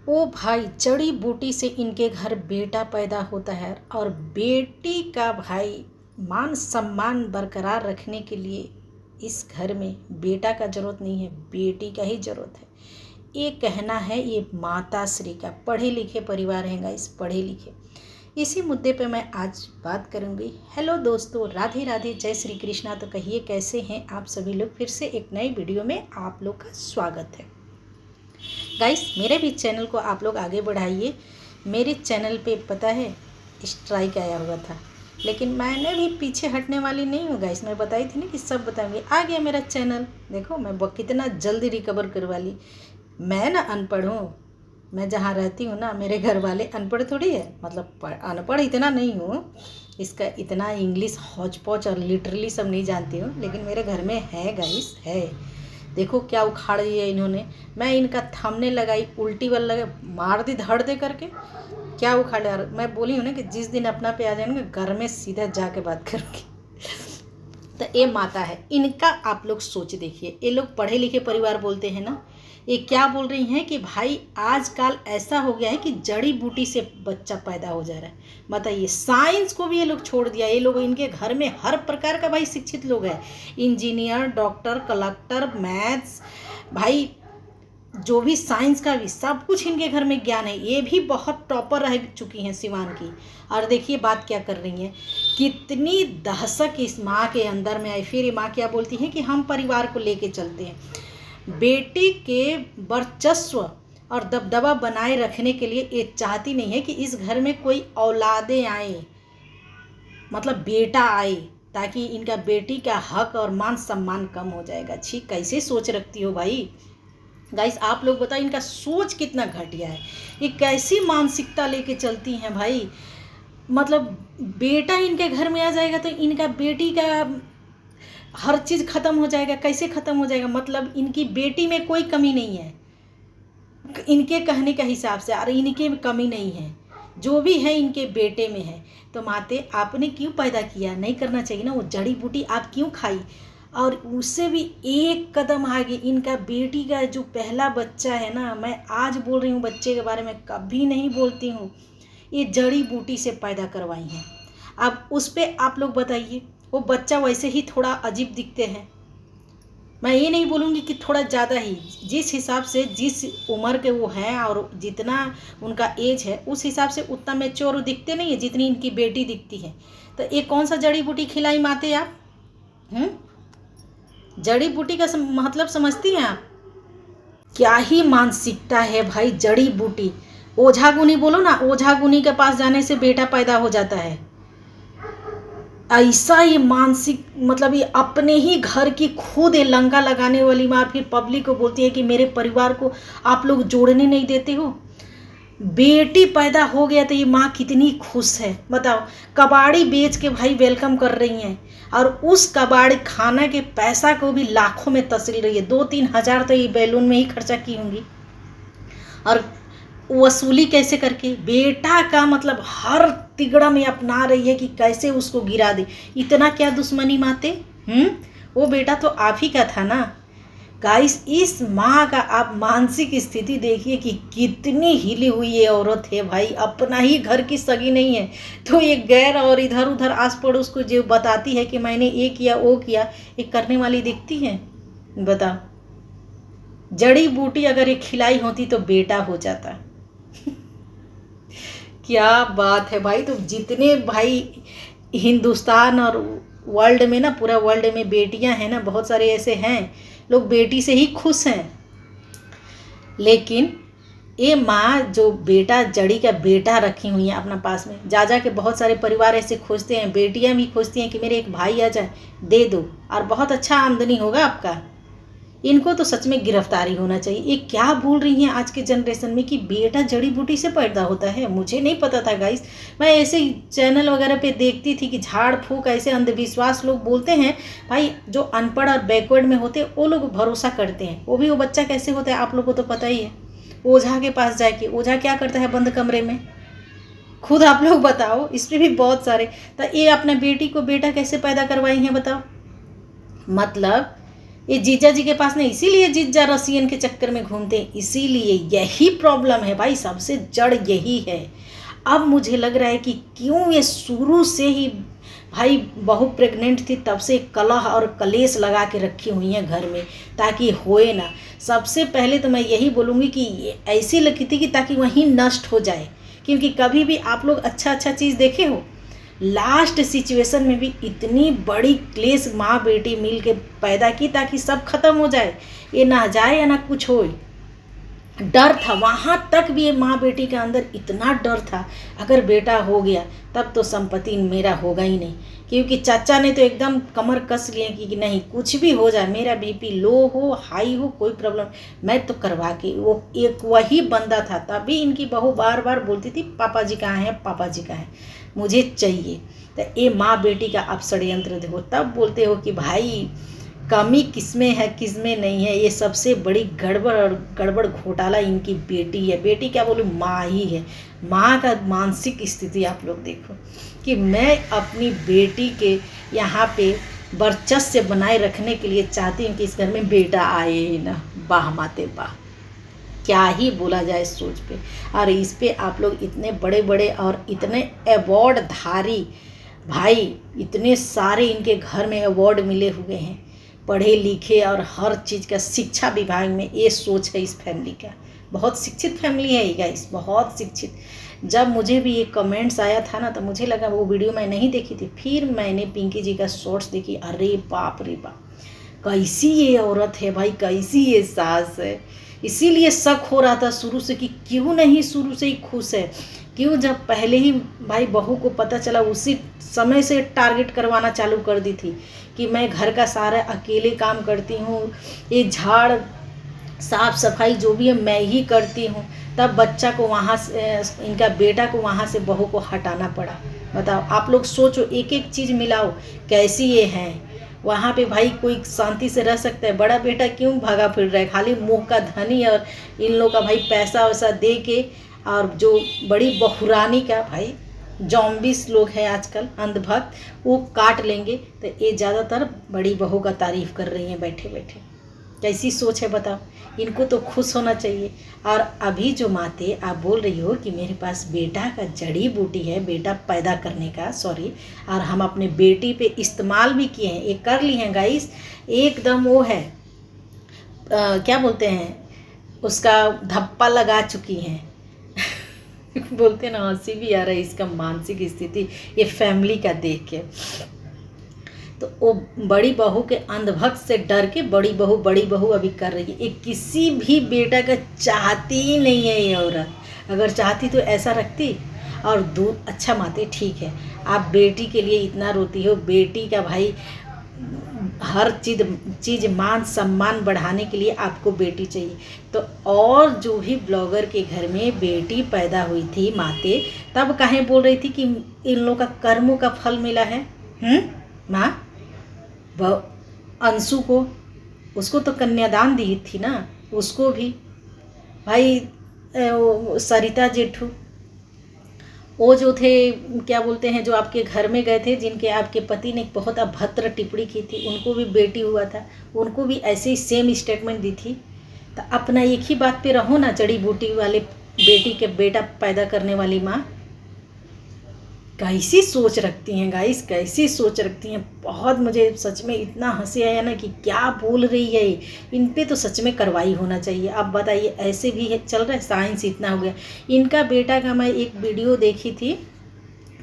ओ भाई, जड़ी बूटी से इनके घर बेटा पैदा होता है और बेटी का भाई मान सम्मान बरकरार रखने के लिए इस घर में बेटा का ज़रूरत नहीं है, बेटी का ही ज़रूरत है। ये कहना है ये माता श्री का। पढ़े लिखे परिवार हैं गाइस, पढ़े लिखे। इसी मुद्दे पे मैं आज बात करूंगी। हेलो दोस्तों, राधे राधे, जय श्री कृष्णा। तो कहिए कैसे हैं आप सभी लोग। फिर से एक नई वीडियो में आप लोग का स्वागत है गाइस। मेरे भी चैनल को आप लोग आगे बढ़ाइए। मेरे चैनल पे पता है स्ट्राइक आया हुआ था, लेकिन मैंने भी पीछे हटने वाली नहीं हूँ गाइस। मैं बताई थी ना कि सब बताऊंगी। आ गया मेरा चैनल, देखो मैं कितना जल्दी रिकवर करवा ली। मैं ना अनपढ़ हूँ, मैं जहाँ रहती हूँ ना, मेरे घर वाले अनपढ़ थोड़ी है, मतलब अनपढ़ इतना नहीं हूँ, इसका इतना इंग्लिश हौच पौच और लिटरली सब नहीं जानती हूँ, लेकिन मेरे घर में है गाइस, है। देखो क्या उखाड़ दिया इन्होंने। मैं इनका थंबनेल लगाई, उल्टी वाला लगा, मार दी धड़ दे करके। क्या उखाड़ यार। मैं बोली हूँ ना कि जिस दिन अपना पे आ जाएंगे घर में सीधा जाके बात करूँगी। तो ये माता है, इनका आप लोग सोच देखिए। ये लोग पढ़े लिखे परिवार बोलते हैं ना, ये क्या बोल रही हैं कि भाई आजकल ऐसा हो गया है कि जड़ी बूटी से बच्चा पैदा हो जा रहा है। बताइए, साइंस को भी ये लोग छोड़ दिया। ये लोग, इनके घर में हर प्रकार का भाई शिक्षित लोग हैं, इंजीनियर, डॉक्टर, कलेक्टर, मैथ्स, भाई जो भी साइंस का भी सब कुछ इनके घर में ज्ञान है। ये भी बहुत टॉपर रह चुकी हैं शिवान की। और देखिए बात क्या कर रही हैं, कितनी दहशत इस माँ के अंदर में आई। फिर ये माँ क्या बोलती है कि हम परिवार को लेके चलते हैं। बेटी के वर्चस्व और दबदबा बनाए रखने के लिए ये चाहती नहीं है कि इस घर में कोई औलादें आए, मतलब बेटा आए, ताकि इनका बेटी का हक और मान सम्मान कम हो जाएगा। छी, कैसे सोच रखती हो भाई। गाइस आप लोग बताओ, इनका सोच कितना घटिया है। ये कैसी मानसिकता लेके चलती हैं भाई। मतलब बेटा इनके घर में आ जाएगा तो इनका बेटी का हर चीज़ ख़त्म हो जाएगा। कैसे ख़त्म हो जाएगा, मतलब इनकी बेटी में कोई कमी नहीं है इनके कहने के हिसाब से, और इनके में कमी नहीं है, जो भी है इनके बेटे में है। तो माते, आपने क्यों पैदा किया, नहीं करना चाहिए ना। वो जड़ी बूटी आप क्यों खाई। और उससे भी एक कदम आगे इनका बेटी का जो पहला बच्चा है ना, मैं आज बोल रही हूँ, बच्चे के बारे में कभी नहीं बोलती हूँ, ये जड़ी बूटी से पैदा करवाई हैं। अब उस पर आप लोग बताइए, वो बच्चा वैसे ही थोड़ा अजीब दिखते हैं। मैं ये नहीं बोलूँगी कि थोड़ा ज़्यादा ही, जिस हिसाब से जिस उम्र के वो हैं और जितना उनका एज है उस हिसाब से उतना मैच्योर दिखते नहीं है जितनी इनकी बेटी दिखती है। तो ये कौन सा जड़ी बूटी खिलाई माते आप। जड़ी बूटी का मतलब समझती हैं आप। क्या ही मानसिकता है भाई। जड़ी बूटी, ओझा गुनी बोलो ना, ओझा गुनी के पास जाने से बेटा पैदा हो जाता है। ऐसा ये मानसिक, मतलब ये अपने ही घर की खुद ये लंका लगाने वाली माँ फिर पब्लिक को बोलती है कि मेरे परिवार को आप लोग जोड़ने नहीं देते हो। बेटी पैदा हो गया तो ये माँ कितनी खुश है बताओ। कबाड़ी बेच के भाई वेलकम कर रही हैं, और उस कबाड़ी खाना के पैसा को भी लाखों में तस्ल रही है। 2-3 हज़ार तो ये बैलून में ही खर्चा की होंगी, और वसूली कैसे करके बेटा का मतलब हर तिगड़ा में अपना रही है कि कैसे उसको गिरा दे। इतना क्या दुश्मनी माते। वो बेटा तो आप ही का था ना। गाइस, इस माँ का आप मानसिक स्थिति देखिए कि कितनी हिली हुई ये औरत है भाई। अपना ही घर की सगी नहीं है तो ये गैर और इधर उधर आस पड़ोस को जो बताती है कि मैंने ये किया वो किया, ये करने वाली दिखती है। बताओ, जड़ी बूटी अगर ये खिलाई होती तो बेटा हो जाता। क्या बात है भाई। तो जितने भाई हिंदुस्तान और वर्ल्ड में ना, पूरा वर्ल्ड में बेटियां हैं ना, बहुत सारे ऐसे हैं लोग बेटी से ही खुश हैं। लेकिन ये माँ जो बेटा, जड़ी का बेटा रखी हुई है अपना पास में, जा जा के बहुत सारे परिवार ऐसे खोजते हैं, बेटियां भी खोजती हैं कि मेरे एक भाई आ जाए, दे दो और बहुत अच्छा आमदनी होगा आपका। इनको तो सच में गिरफ्तारी होना चाहिए। ये क्या बोल रही हैं आज के जनरेशन में कि बेटा जड़ी बूटी से पैदा होता है। मुझे नहीं पता था गाइस। मैं ऐसे चैनल वगैरह पे देखती थी कि झाड़ फूक ऐसे अंधविश्वास लोग बोलते हैं भाई। जो अनपढ़ और बैकवर्ड में होते हैं वो लोग भरोसा करते हैं। वो भी वो बच्चा कैसे होता है आप लोग को तो पता ही है। ओझा के पास जाके, ओझा क्या करता है बंद कमरे में, खुद आप लोग बताओ। इस पर भी बहुत सारे। तो ये अपने बेटी को बेटा कैसे पैदा करवाई हैं बताओ। मतलब ये जीजा जी के पास नहीं, इसीलिए जीजा रसियन के चक्कर में घूमते हैं, इसीलिए यही प्रॉब्लम है भाई, सबसे जड़ यही है। अब मुझे लग रहा है कि क्यों ये शुरू से ही भाई बहू प्रेग्नेंट थी तब से कलह और कलेश लगा के रखी हुई हैं घर में, ताकि होए ना। सबसे पहले तो मैं यही बोलूँगी कि ये ऐसी लगी थी कि ताकि वहीं नष्ट हो जाए, क्योंकि कभी भी आप लोग अच्छा अच्छा चीज़ देखे हो, लास्ट सिचुएशन में भी इतनी बड़ी क्लेश माँ बेटी मिल के पैदा की ताकि सब खत्म हो जाए, ये ना जाए या ना कुछ हो। डर था वहाँ तक भी, ये माँ बेटी के अंदर इतना डर था, अगर बेटा हो गया तब तो संपत्ति मेरा होगा ही नहीं, क्योंकि चाचा ने तो एकदम कमर कस लिए कि नहीं कुछ भी हो जाए, मेरा बीपी लो हो हाई हो कोई प्रॉब्लम, मैं तो करवा के। वो एक वही बंदा था, तभी इनकी बहू बार बार बोलती थी पापा जी कहाँ हैं, पापा जी कहाँ हैं, मुझे चाहिए। तो ये माँ बेटी का आप षड्यंत्र देखो, तब बोलते हो कि भाई कमी किसमें है किसमें नहीं है। ये सबसे बड़ी गड़बड़ और गड़बड़ घोटाला इनकी बेटी है, बेटी क्या बोलूँ माँ ही है। माँ का मानसिक स्थिति आप लोग देखो कि मैं अपनी बेटी के यहाँ पे वर्चस्व बनाए रखने के लिए चाहती हूँ कि इस घर में बेटा आए ही ना। वाह माते वाह, क्या ही बोला जाए इस सोच पे। और इस पे आप लोग इतने बड़े बड़े और इतने अवार्ड धारी भाई, इतने सारे इनके घर में अवार्ड मिले हुए हैं, पढ़े लिखे और हर चीज़ का शिक्षा विभाग में ये सोच है इस फैमिली का। बहुत शिक्षित फैमिली है ये गाइस, बहुत शिक्षित। जब मुझे भी ये कमेंट्स आया था ना, तो मुझे लगा, वो वीडियो मैं नहीं देखी थी, फिर मैंने पिंकी जी का शॉर्ट्स देखी, अरे बाप रे बाप, कैसी ये औरत है भाई, कैसी ये सास है। इसीलिए शक हो रहा था शुरू से कि क्यों नहीं शुरू से ही खुश है, क्यों जब पहले ही भाई बहू को पता चला उसी समय से टारगेट करवाना चालू कर दी थी कि मैं घर का सारा अकेले काम करती हूँ, ये झाड़ साफ सफाई जो भी है मैं ही करती हूँ। तब बच्चा को वहाँ से, इनका बेटा को वहाँ से बहू को हटाना पड़ा। बताओ आप लोग सोचो, एक एक चीज़ मिलाओ, कैसी ये हैं। वहाँ पे भाई कोई शांति से रह सकता है? बड़ा बेटा क्यों भागा फिर रहा है, खाली मुँह का धनी, और इन लोगों का भाई पैसा वैसा दे के, और जो बड़ी बहुरानी का भाई जॉम्बिस लोग हैं आजकल अंधभक्त, वो काट लेंगे। तो ये ज़्यादातर बड़ी बहू का तारीफ़ कर रही हैं बैठे बैठे। कैसी सोच है बताओ, इनको तो खुश होना चाहिए। और अभी जो माते आप बोल रही हो कि मेरे पास बेटा का जड़ी बूटी है बेटा पैदा करने का, सॉरी, और हम अपने बेटी पे इस्तेमाल भी किए हैं, ये कर ली हैं गाइस, एकदम वो है क्या बोलते हैं उसका, धप्पा लगा चुकी हैं। बोलते ना, हंसी भी आ रहा है इसका मानसिक स्थिति ये फैमिली का देख के। तो वो बड़ी बहू के अंधभक्त से डर के बड़ी बहू अभी कर रही है। ये किसी भी बेटा का चाहती ही नहीं है ये औरत, अगर चाहती तो ऐसा रखती। और दूध अच्छा माते, ठीक है आप बेटी के लिए इतना रोती हो, बेटी का भाई हर चीज़ मान सम्मान बढ़ाने के लिए आपको बेटी चाहिए। तो और जो भी ब्लॉगर के घर में बेटी पैदा हुई थी माते, तब काहे बोल रही थी कि इन लोगों का कर्मों का फल मिला है। माँ अंशु को, उसको तो कन्यादान दी थी ना, उसको भी भाई सरिता जेठू, वो जो थे क्या बोलते हैं, जो आपके घर में गए थे, जिनके आपके पति ने बहुत अभद्र टिप्पणी की थी, उनको भी बेटी हुआ था, उनको भी ऐसे ही सेम स्टेटमेंट दी थी। तो अपना एक ही बात पे रहो ना, जड़ी बूटी वाले बेटी के बेटा पैदा करने वाली माँ। कैसी सोच रखती हैं गाइस, कैसी सोच रखती हैं। बहुत मुझे सच में इतना हंसी आया ना कि क्या बोल रही है। इन पे तो सच में कार्रवाई होना चाहिए। आप बताइए, ऐसे भी है चल रहा है, साइंस इतना हो गया। इनका बेटा का मैं एक वीडियो देखी थी,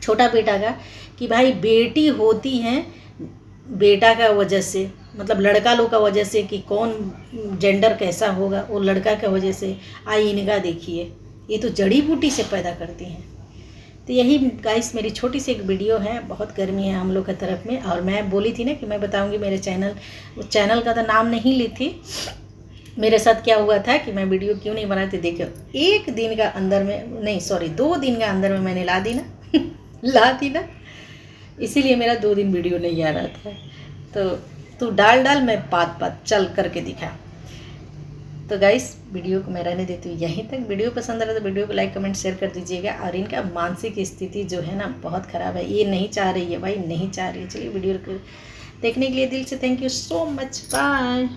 छोटा बेटा का, कि भाई बेटी होती हैं बेटा का वजह से, मतलब लड़का लोग का वजह से, कि कौन जेंडर कैसा होगा, वो लड़का का वजह से। आई इनका देखिए, ये तो जड़ी बूटी से पैदा करती हैं। तो यही गाइस मेरी छोटी सी एक वीडियो है। बहुत गर्मी है हम लोग की तरफ में, और मैं बोली थी ना कि मैं बताऊंगी मेरे चैनल का तो नाम नहीं ली थी। मेरे साथ क्या हुआ था कि मैं वीडियो क्यों नहीं बनाती, देखो एक दिन का अंदर में, नहीं सॉरी 2 दिन का अंदर में मैंने ला दी ना इसीलिए मेरा 2 दिन वीडियो नहीं आ रहा था। तो तू डाल मैं पात चल करके दिखा। तो गाइस वीडियो को मैं रहने देती हूँ यहीं तक। वीडियो पसंद आए तो वीडियो को लाइक कमेंट शेयर कर दीजिएगा। और इनका मानसिक स्थिति जो है ना बहुत ख़राब है, ये नहीं चाह रही है भाई, नहीं चाह रही है। चलिए वीडियो देखने के लिए दिल से thank you so much, bye.